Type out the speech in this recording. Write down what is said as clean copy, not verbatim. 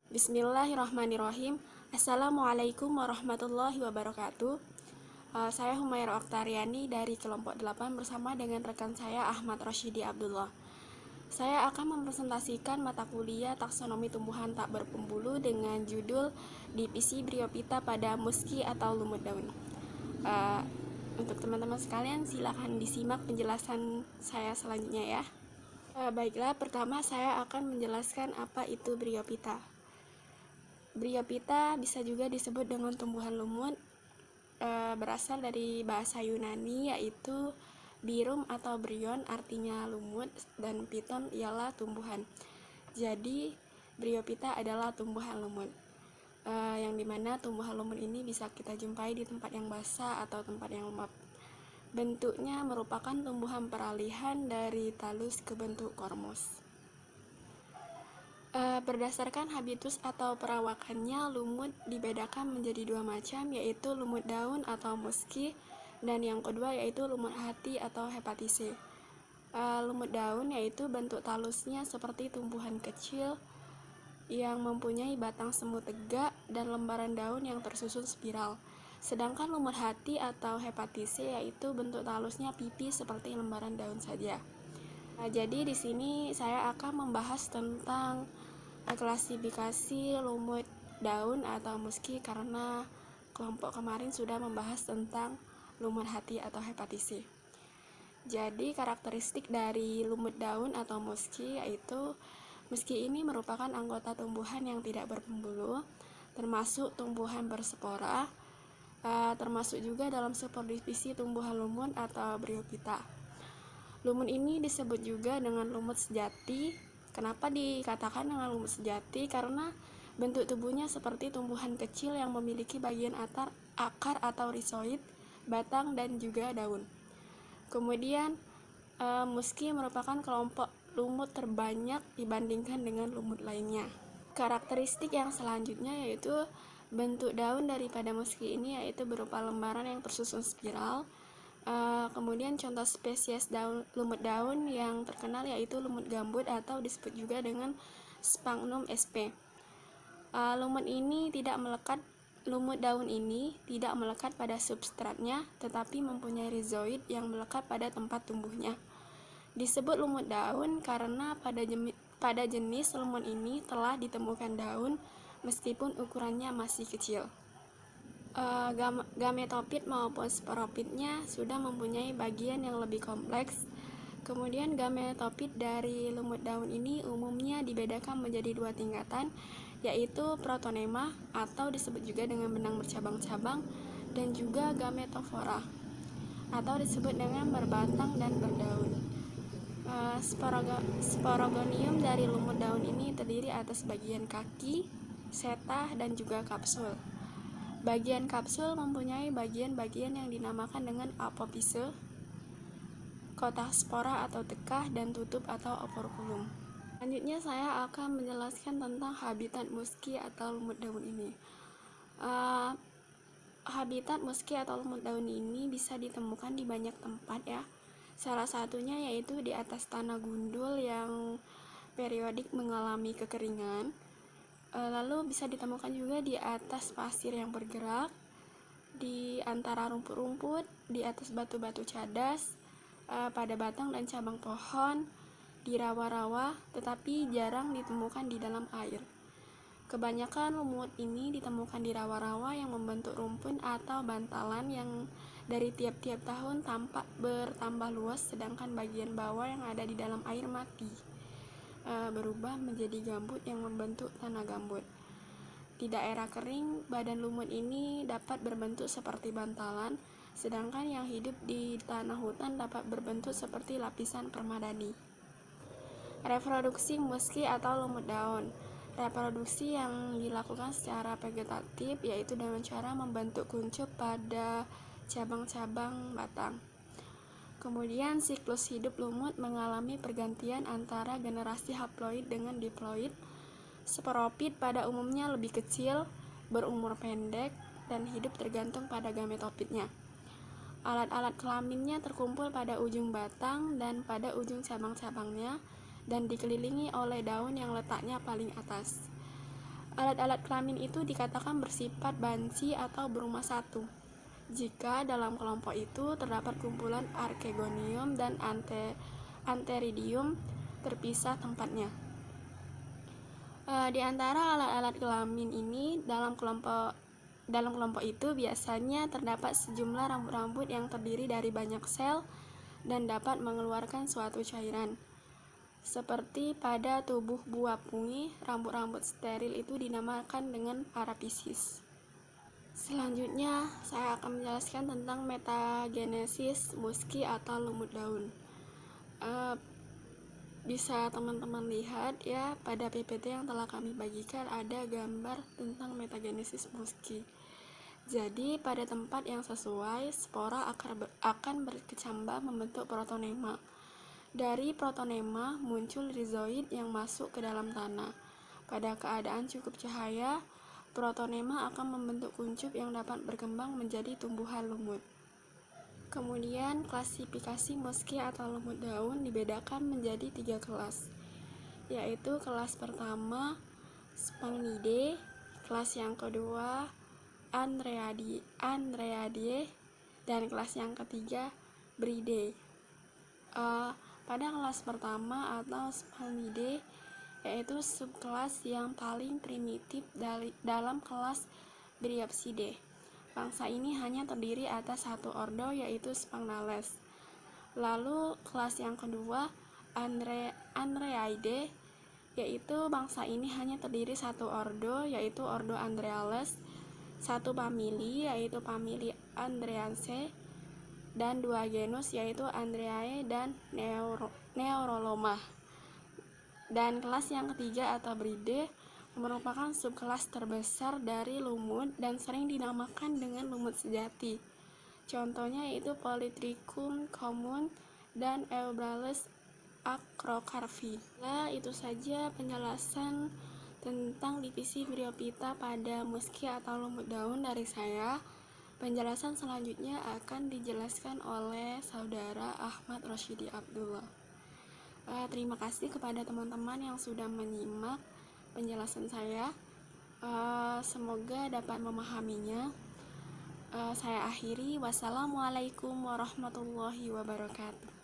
Bismillahirrahmanirrahim. Assalamualaikum warahmatullahi wabarakatuh. Saya Humaira Oktariani dari kelompok 8 bersama dengan rekan saya Ahmad Rosyidi Abdullah. Saya akan mempresentasikan mata kuliah taksonomi tumbuhan tak berpembulu dengan judul Divisi Bryophyta pada muski atau lumut daun. Untuk teman-teman sekalian, silakan disimak penjelasan saya selanjutnya ya. Baiklah, pertama saya akan menjelaskan apa itu Bryophyta. Bryophyta bisa juga disebut dengan tumbuhan lumut, berasal dari bahasa Yunani yaitu birum atau bryon, artinya lumut, dan piton ialah tumbuhan. Jadi Bryophyta adalah tumbuhan lumut, yang dimana tumbuhan lumut ini bisa kita jumpai di tempat yang basah atau tempat yang lembab. Bentuknya merupakan tumbuhan peralihan dari talus ke bentuk kormos. Berdasarkan habitus atau perawakannya, lumut dibedakan menjadi dua macam, yaitu lumut daun atau muski, dan yang kedua yaitu lumut hati atau hepatise. Lumut daun yaitu bentuk talusnya seperti tumbuhan kecil yang mempunyai batang semu tegak dan lembaran daun yang tersusun spiral. Sedangkan lumut hati atau hepatise yaitu bentuk talusnya pipih seperti lembaran daun saja. Jadi di sini saya akan membahas tentang klasifikasi lumut daun atau muski karena kelompok kemarin sudah membahas tentang lumut hati atau hepatise. Jadi karakteristik dari lumut daun atau muski yaitu muski ini merupakan anggota tumbuhan yang tidak berpembulu, termasuk tumbuhan berspora, termasuk juga dalam subdivisi tumbuhan lumut atau Bryophyta. Lumut ini disebut juga dengan lumut sejati. Kenapa dikatakan dengan lumut sejati? Karena bentuk tubuhnya seperti tumbuhan kecil yang memiliki bagian akar atau rizoid, batang, dan juga daun. Kemudian muski merupakan kelompok lumut terbanyak dibandingkan dengan lumut lainnya. Karakteristik yang selanjutnya yaitu bentuk daun daripada muski ini yaitu berupa lembaran yang tersusun spiral. Kemudian contoh spesies lumut daun yang terkenal yaitu lumut gambut atau disebut juga dengan Sphagnum sp. Lumut daun ini tidak melekat pada substratnya, tetapi mempunyai rizoid yang melekat pada tempat tumbuhnya. Disebut lumut daun karena pada jenis lumut ini telah ditemukan daun meskipun ukurannya masih kecil. Gametofit maupun sporopitnya sudah mempunyai bagian yang lebih kompleks. Kemudian gametofit dari lumut daun ini umumnya dibedakan menjadi dua tingkatan, yaitu protonema atau disebut juga dengan benang bercabang-cabang, dan juga gametofora atau disebut dengan berbatang dan berdaun. Sporogonium dari lumut daun ini terdiri atas bagian kaki, setah, dan juga kapsul. Bagian kapsul mempunyai bagian-bagian yang dinamakan dengan apofise, kotak spora atau tekah, dan tutup atau operculum. Selanjutnya saya akan menjelaskan tentang habitat muski atau lumut daun ini. Habitat muski atau lumut daun ini bisa ditemukan di banyak tempat ya. Salah satunya yaitu di atas tanah gundul yang periodik mengalami kekeringan. Lalu bisa ditemukan juga di atas pasir yang bergerak, di antara rumput-rumput, di atas batu-batu cadas, pada batang dan cabang pohon, di rawa-rawa, tetapi jarang ditemukan di dalam air. Kebanyakan lumut ini ditemukan di rawa-rawa yang membentuk rumpun atau bantalan yang dari tiap-tiap tahun tampak bertambah luas, sedangkan bagian bawah yang ada di dalam air mati, berubah menjadi gambut yang membentuk tanah gambut. Di daerah kering, badan lumut ini dapat berbentuk seperti bantalan, sedangkan yang hidup di tanah hutan dapat berbentuk seperti lapisan permadani. Reproduksi muski atau lumut daun. Reproduksi yang dilakukan secara vegetatif yaitu dengan cara membentuk kuncup pada cabang-cabang batang. Kemudian siklus hidup lumut mengalami pergantian antara generasi haploid dengan diploid. Sporopit pada umumnya lebih kecil, berumur pendek, dan hidup tergantung pada gametofitnya. Alat-alat kelaminnya terkumpul pada ujung batang dan pada ujung cabang-cabangnya dan dikelilingi oleh daun yang letaknya paling atas. Alat-alat kelamin itu dikatakan bersifat banci atau berumah satu jika dalam kelompok itu terdapat kumpulan archegonium dan antheridium terpisah tempatnya. Di antara alat-alat kelamin ini dalam kelompok itu biasanya terdapat sejumlah rambut-rambut yang terdiri dari banyak sel dan dapat mengeluarkan suatu cairan. Seperti pada tubuh buah pungi, rambut-rambut steril itu dinamakan dengan parafisis. Selanjutnya, saya akan menjelaskan tentang metagenesis musky atau lumut daun. Bisa teman-teman lihat ya, pada PPT yang telah kami bagikan ada gambar tentang metagenesis musky. Jadi, pada tempat yang sesuai, spora akan berkecambah membentuk protonema. Dari protonema muncul rizoid yang masuk ke dalam tanah. Pada keadaan cukup cahaya, protonema akan membentuk kuncup yang dapat berkembang menjadi tumbuhan lumut. Kemudian, klasifikasi musky atau lumut daun dibedakan menjadi 3 kelas, yaitu kelas pertama Sphagnidea, kelas yang kedua Andreadiae, dan kelas yang ketiga Brydeae. Pada kelas pertama atau Sphagnidea, yaitu subkelas yang paling primitif dalam kelas Bryopsida. Bangsa ini hanya terdiri atas satu ordo, yaitu Sphagnales. Lalu kelas yang kedua Andreaidae, yaitu bangsa ini hanya terdiri satu ordo, yaitu ordo Andreales, satu famili, yaitu famili Andreaceae, dan dua genus, yaitu Andreae dan Neuroloma. Dan kelas yang ketiga atau Brydeae merupakan subkelas terbesar dari lumut dan sering dinamakan dengan lumut sejati. Contohnya yaitu Polytrichum common dan Eubalus acrocarpi. Nah, itu saja penjelasan tentang divisi Bryophyta pada musky atau lumut daun dari saya. Penjelasan selanjutnya akan dijelaskan oleh saudara Ahmad Rosyidi Abdullah. Terima kasih kepada teman-teman yang sudah menyimak penjelasan saya. Semoga dapat memahaminya. Saya akhiri. Wassalamualaikum warahmatullahi wabarakatuh.